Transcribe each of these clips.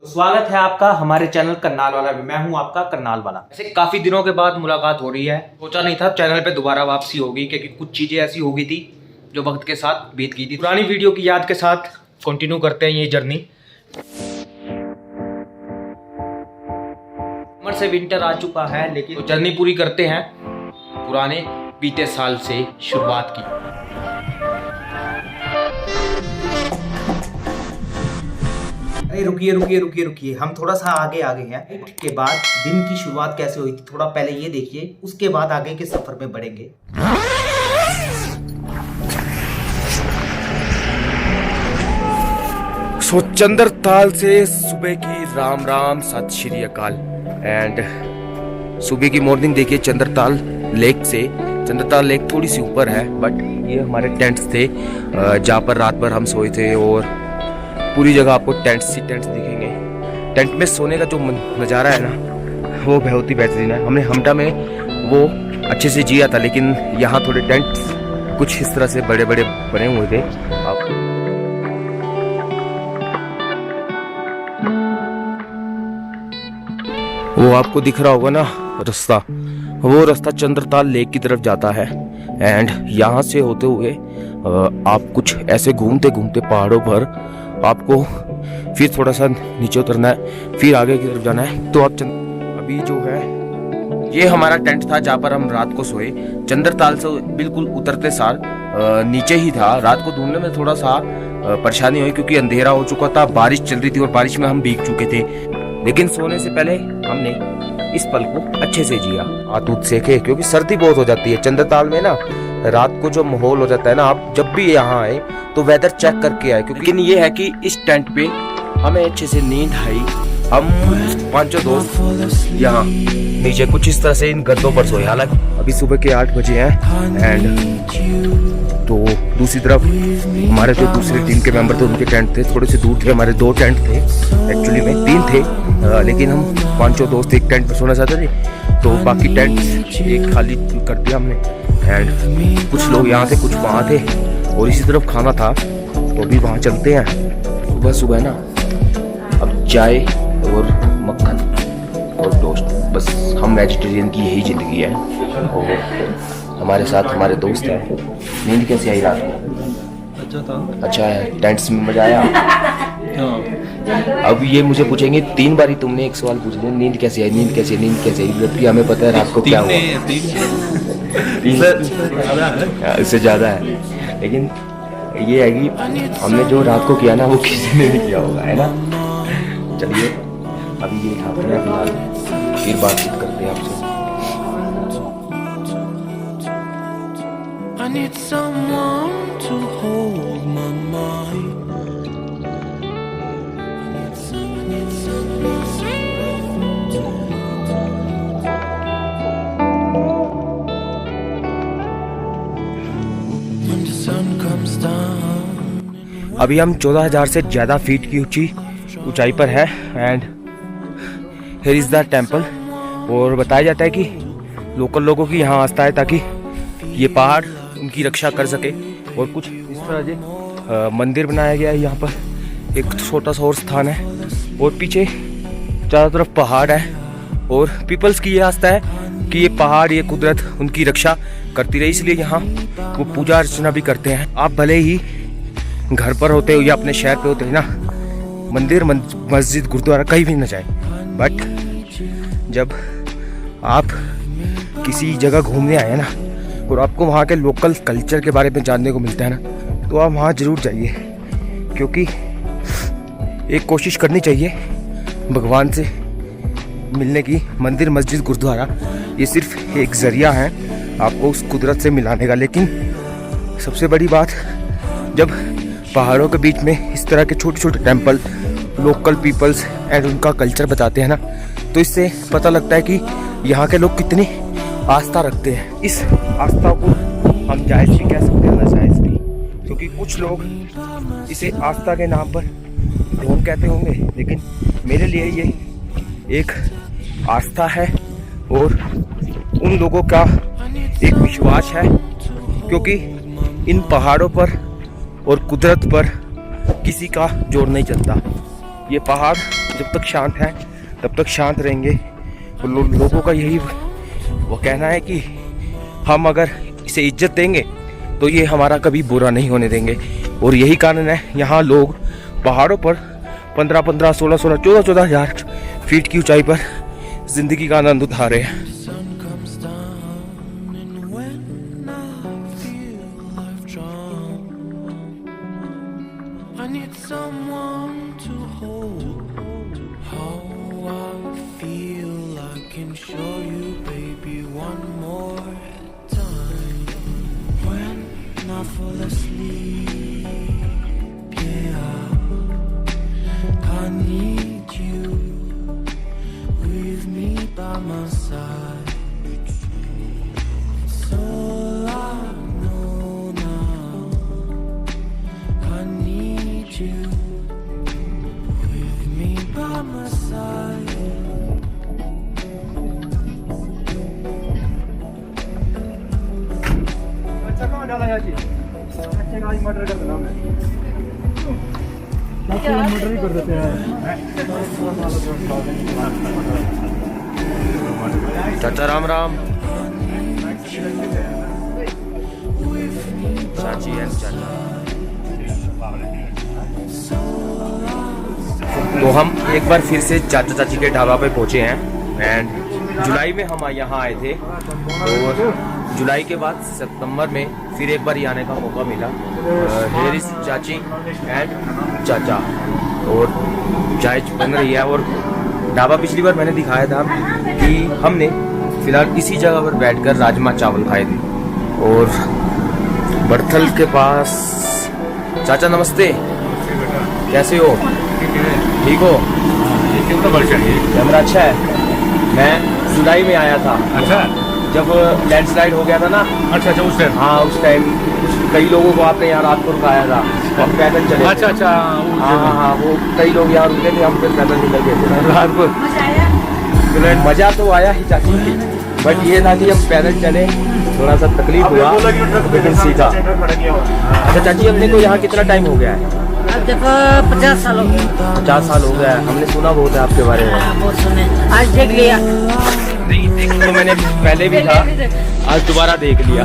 स्वागत है आपका हमारे चैनल करनाल वाला में। मैं हूं आपका करनाल वाला। ऐसे काफी दिनों के बाद मुलाकात हो रही है। सोचा नहीं था चैनल पे दोबारा वापसी होगी, क्योंकि कुछ चीजें ऐसी हो गई थी जो वक्त के साथ बीत गई थी। पुरानी वीडियो की याद के साथ कंटिन्यू करते हैं ये जर्नी। समर से विंटर आ चुका है, लेकिन तो जर्नी पूरी करते हैं पुराने बीते साल से शुरुआत की। अरे रुकिए, हम थोड़ा सा आगे आ गए हैं। के बाद दिन की शुरुआत कैसे हुई थी थोड़ा पहले ये देखिए, उसके बाद आगे के सफर में बढ़ेंगे। सो चंद्रताल से सुबह की राम राम सत श्री अकाल। एंड सुबह की मॉर्निंग देखिए चंद्रताल लेक से। चंद्रताल लेक थोड़ी सी ऊपर है, बट ये हमारे टेंट्स थे जहाँ पर रात भर हम सोए थे। और पूरी जगह आपको टेंट्स दिखेंगे। टेंट में सोने का जो नज़ारा है ना, वो बहुत ही बेहतरीन है। हमने हमटा में वो अच्छे से जिया था, लेकिन यहाँ थोड़े टेंट्स कुछ इस तरह से बड़े बड़े बने हुए थे। वो आपको दिख रहा होगा ना रास्ता, वो रास्ता चंद्रताल लेक की तरफ जाता है। एंड यहाँ से होते हुए आप कुछ ऐसे घूमते घूमते पहाड़ों पर आपको फिर थोड़ा सा नीचे उतरना है, फिर आगे की तरफ जाना है। तो आप अभी जो है ये हमारा टेंट था जहाँ पर हम रात को सोए। चंद्रताल से बिल्कुल उतरते सार नीचे ही था। रात को ढूंढने में थोड़ा सा परेशानी हुई, क्योंकि अंधेरा हो चुका था, बारिश चल रही थी और बारिश में हम भीग चुके थे। लेकिन सोने से पहले हमने इस पल को अच्छे से जिया, हाथ सेके, क्योंकि सर्दी बहुत हो जाती है चंद्रताल में ना। रात को जो माहौल हो जाता है ना, आप जब भी यहाँ आए तो वेदर चेक करके आए। क्योंकि लेकिन ये है कि इस टेंट पे हमें अच्छे से नींद आई। हम पांचों दोस्त यहाँ नीचे कुछ इस तरह से इन गद्दों पर सोए। हालांकि अभी सुबह के 8 बजे हैं। एंड तो दूसरी तरफ हमारे जो दूसरी टीम के मेंबर थे उनके टेंट थे, थोड़े से दूर थे। हमारे 2 टेंट थे, एक्चुअली में 3 थे, लेकिन हम पांचों दोस्त एक टेंट पर सोना चाहते थे, तो बाकी टेंट एक खाली कर दिया हमने। एंड कुछ लोग यहाँ थे, कुछ वहाँ थे, और इसी तरफ खाना था, तो अभी वहाँ चलते हैं। सुबह सुबह ना अब चाय और मक्खन और टोस्ट, बस हम वेजिटेरियन की यही ज़िंदगी है। और हमारे साथ हमारे दोस्त हैं। नींद कैसी आई रात को? अच्छा था। अच्छा है, टेंट्स में मजा आया। अब ये मुझे पूछेंगे 3 बारी तुमने एक सवाल पूछ लिया, नींद कैसी आई, नींद कैसी आई, नींद कैसी आई, जबकि हमें पता है रात को क्या हुआ। इससे ज़्यादा है, लेकिन ये है कि हमने जो रात को किया ना, वो किसी ने नहीं किया होगा, है ना। चलिए अभी ये खाते हैं, फिलहाल फिर बातचीत करते हैं आपसे। I need someone to hold my mind. अभी हम 14,000 से ज़्यादा फीट की ऊंचाई पर है। And here is the temple. और बताया जाता है कि लोकल लोगों की यहाँ आस्था है, ताकि ये पहाड़ उनकी रक्षा कर सके। और कुछ इस तरह से मंदिर बनाया गया है यहाँ पर। एक छोटा सा और स्थान है, और पीछे चारों तरफ पहाड़ है। और पीपल्स की ये आस्था है कि ये पहाड़, ये कुदरत उनकी रक्षा करती रहे, इसलिए यहाँ वो पूजा अर्चना भी करते हैं। आप भले ही घर पर होते हो या अपने शहर पे होते हो ना, मंदिर मस्जिद गुरुद्वारा कहीं भी ना जाए, बट जब आप किसी जगह घूमने आए ना और आपको वहाँ के लोकल कल्चर के बारे में जानने को मिलता है ना, तो आप वहाँ ज़रूर जाइए। क्योंकि एक कोशिश करनी चाहिए भगवान से मिलने की। मंदिर मस्जिद गुरुद्वारा ये सिर्फ एक ज़रिया है आपको उस कुदरत से मिलाने का। लेकिन सबसे बड़ी बात, जब पहाड़ों के बीच में इस तरह के छोटे छोटे टेंपल लोकल पीपल्स एंड उनका कल्चर बताते हैं ना, तो इससे पता लगता है कि यहाँ के लोग कितनी आस्था रखते हैं। इस आस्था को हम जायज़ भी कह सकते हैं, नाजायज़ भी, क्योंकि कुछ लोग इसे आस्था के नाम पर ढोंग कहते होंगे, लेकिन मेरे लिए ये एक आस्था है और उन लोगों का एक विश्वास है। क्योंकि इन पहाड़ों पर और कुदरत पर किसी का जोर नहीं चलता। ये पहाड़ जब तक शांत है तब तक शांत रहेंगे। और लोगों का यही वो कहना है कि हम अगर इसे इज्जत देंगे तो ये हमारा कभी बुरा नहीं होने देंगे। और यही कारण है यहाँ लोग पहाड़ों पर 15-15, 16-16, 14-14 हज़ार फीट की ऊंचाई पर जिंदगी का आनंद उठा रहे हैं। Fall asleep, yeah. I need you with me by my side. It's all I know now. I need you with me by my side. Murder कर देना मर्डर ही कर देते हैं। चाचा राम राम। चाची एंड चाचा। तो हम एक बार फिर से चाचा चाची के ढाबा पे पहुंचे हैं। एंड जुलाई में हम यहाँ आए थे और जुलाई के बाद सितंबर में फिर एक बार आने का मौका मिला। हेयर इज चाची एंड चाचा और चाय बन रही है। और ढाबा पिछली बार मैंने दिखाया था कि हमने फिलहाल इसी जगह पर बैठकर राजमा चावल खाए थे। और बड़थल के पास। चाचा नमस्ते, कैसे हो? ठीक हो? कैमरा अच्छा है। मैं जुलाई में आया था। अच्छा, जब लैंडस्लाइड हो गया था ना। अच्छा उस टाइम। हाँ उस टाइम कई लोगों को आपने यहाँ रात को रुकाया था। हम पैदल चले। अच्छा हाँ वो कई लोग यहाँ रुके थे, हम फिर पैदल निकल गए थे रात को। मज़ा तो आया ही चाची, बट ये था कि हम पैदल चले, थोड़ा सा तकलीफ हुआ लेकिन सीखा। अच्छा चाची, अपने को यहाँ कितना टाइम हो गया है? अब देखो 50 साल हो गए। 50 साल हो गया है। हमने सुना बहुत है आपके बारे में। बहुत सुने, आज देख लिया। तो मैंने पहले भी था, आज दोबारा देख लिया।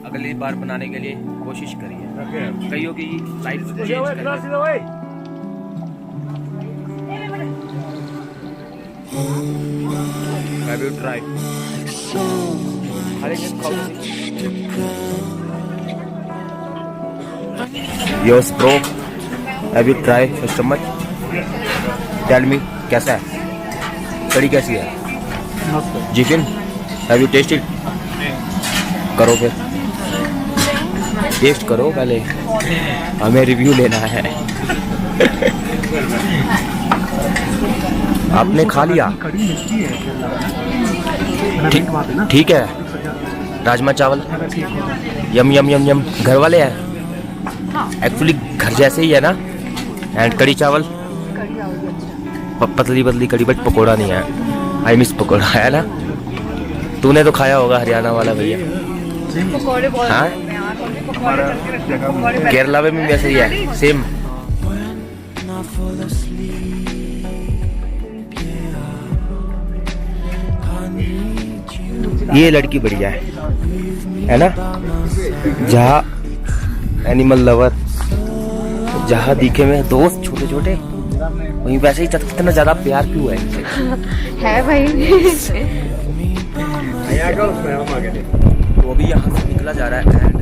अगली बार बनाने के लिए कोशिश करिए। कईयों की लाइफ चेंज करिए। Have you tried? Yes, bro. Have you tried your stomach? Tell me, कैसा है? कड़ी कैसी है? चिकन? Have you tasted? करो फिर। टेस्ट करो पहले, हमें रिव्यू लेना है। आपने खा लिया? ठीक है। राजमा चावल यम यम यम यम। घर वाले हैं एक्चुअली, घर जैसे ही है ना। एंड कड़ी चावल पतली पतली कड़ी, बट पकोड़ा नहीं है। आई मिस पकोड़ा, है ना? तूने तो खाया होगा हरियाणा वाला भैया। हाँ, केरला में भी वैसे ही है, सेम। ये लड़की बढ़िया है ना? जहाँ एनिमल लवर, जहाँ दिखे में दोस्त छोटे छोटे, वहीं वैसे ही इतना ज्यादा प्यार क्यों है? भाई। तो अभी यहाँ से निकला जा रहा है एंड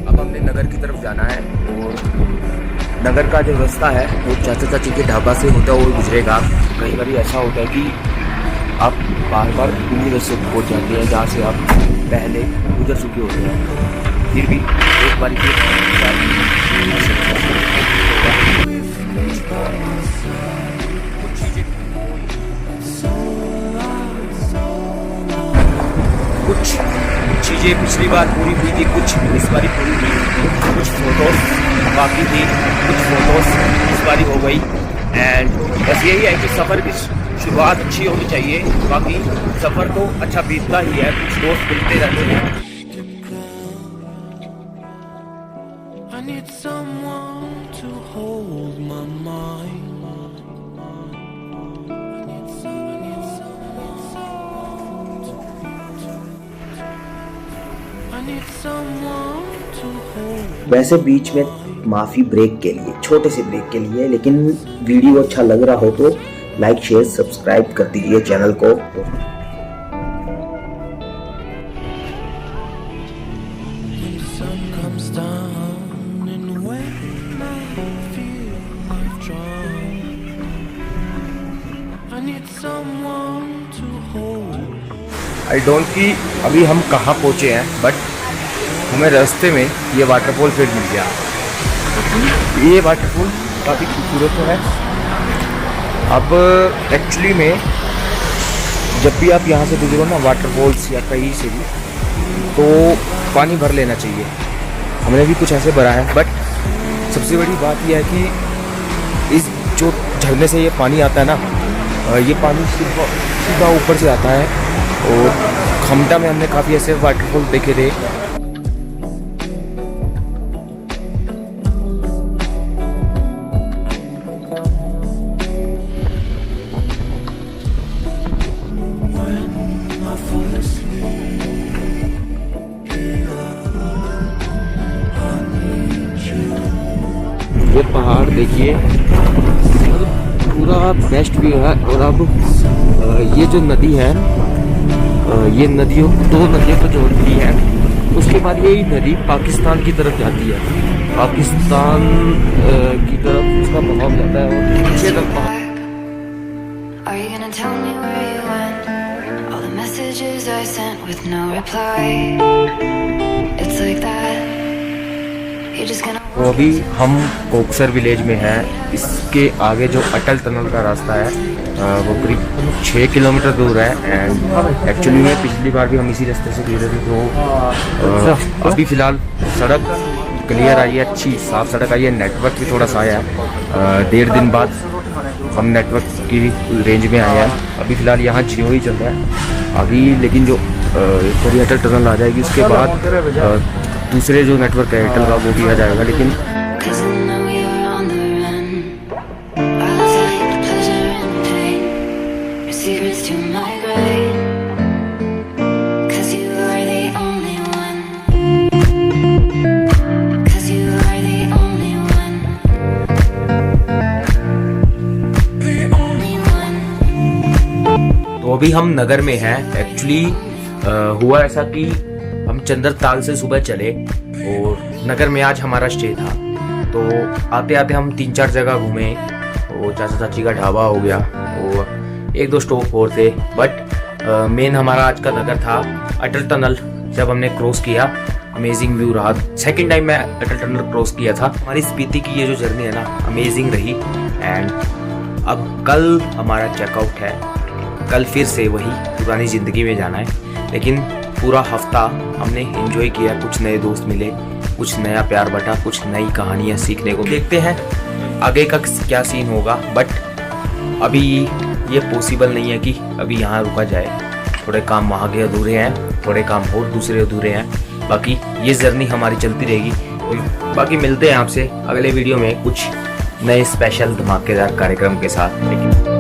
अब हमने नगर की तरफ जाना है। और नगर का जो रास्ता है वो चाचा चाची के ढाबा से होता हुआ गुजरेगा। कई बार ऐसा होता है कि आप बार बार उन्हीं रास्ते पहुँच जाते हैं जहाँ से आप पहले गुजर चुके होते हैं। फिर भी एक बार कुछ चीज़ें पिछली बार पूरी हुई थी, कुछ इस बार पूरी हुई। कुछ फोटो बाकी थी, कुछ फोटोज इस बारी हो गई। एंड बस यही है कि सफ़र की शुरुआत अच्छी होनी चाहिए, बाकी सफ़र तो अच्छा बीतता ही है, कुछ दोस्त मिलते रहते हैं। I need someone to hold my mind. I need someone to hold. वैसे बीच में माफ़ी ब्रेक के लिए, छोटे से ब्रेक के लिए, लेकिन वीडियो अच्छा लग रहा हो तो लाइक शेयर सब्सक्राइब कर दीजिए चैनल को। When the sun comes down and when I feel withdrawn, I need someone to hold. I don't कि अभी हम कहाँ पहुँचे हैं, बट हमें रास्ते में ये वाटरफॉल फिर मिल गया। ये वाटरफॉल काफ़ी खूबसूरत तो है। अब एक्चुअली में जब भी आप यहाँ से गुजरो ना, वाटरफॉल्स या कहीं से भी, तो पानी भर लेना चाहिए। हमने भी कुछ ऐसे भरा है, बट सबसे बड़ी बात यह है कि इस जो झरने से ये पानी आता है ना, ये पानी सीधा ऊपर से आता है। और खमटा में हमने काफ़ी ऐसे वाटरफॉल देखे थे। ये पहाड़ देखिए, पूरा बेस्ट व्यू है। और अब ये जो नदी है, ये नदियों, दो नदियों को जोड़ती है। उसके बाद यही नदी पाकिस्तान की तरफ जाती है। पाकिस्तान की तरफ उसका बहाव जाता है और पीछे तक Are you gonna tell me where you went? All the messages I sent with no reply. It's like that. You're just gonna. तो अभी हम कोकसर विलेज में हैं। इसके आगे जो अटल टनल का रास्ता है वो करीब 6 किलोमीटर दूर है। एंड एक्चुअली में पिछली बार भी हम इसी रास्ते से गए थे। तो अभी फ़िलहाल सड़क क्लियर आई है, अच्छी साफ सड़क आई है। नेटवर्क भी थोड़ा सा आया है। 1.5 दिन बाद हम नेटवर्क की रेंज में आए हैं। अभी फ़िलहाल यहाँ जियो ही चल रहा है अभी, लेकिन जो थोड़ी अटल टनल आ जाएगी उसके बाद दूसरे जो नेटवर्क है एयरटेल का, वो भी आ जाएगा। लेकिन 'Cause I know you're on the run. I'll take pleasure and pain. Your secrets to my grave. 'Cause you are the only one. 'Cause you are the only one. The only one. तो अभी हम नगर में हैं। Actually हुआ ऐसा कि हम चंद्रताल से सुबह चले और नगर में आज हमारा स्टे था। तो आते आते हम 3-4 जगह घूमे। और चाचा चाची का ढाबा हो गया और 1-2 स्टॉप और थे। बट मेन हमारा आज का नगर था अटल टनल। जब हमने क्रॉस किया, अमेजिंग व्यू रहा। सेकंड टाइम मैं अटल टनल क्रॉस किया था। हमारी स्पीति की ये जो जर्नी है ना, अमेजिंग रही। एंड अब कल हमारा चेकआउट है। कल फिर से वही पुरानी ज़िंदगी में जाना है। लेकिन पूरा हफ्ता हमने एंजॉय किया, कुछ नए दोस्त मिले, कुछ नया प्यार बटा, कुछ नई कहानियाँ सीखने को। देखते हैं आगे का क्या सीन होगा। बट अभी ये पॉसिबल नहीं है कि अभी यहाँ रुका जाए। थोड़े काम वहाँ के अधूरे हैं, थोड़े काम और दूसरे अधूरे हैं। बाकी ये जर्नी हमारी चलती रहेगी। बाकी मिलते हैं आपसे अगले वीडियो में कुछ नए स्पेशल धमाकेदार कार्यक्रम के साथ। लेकिन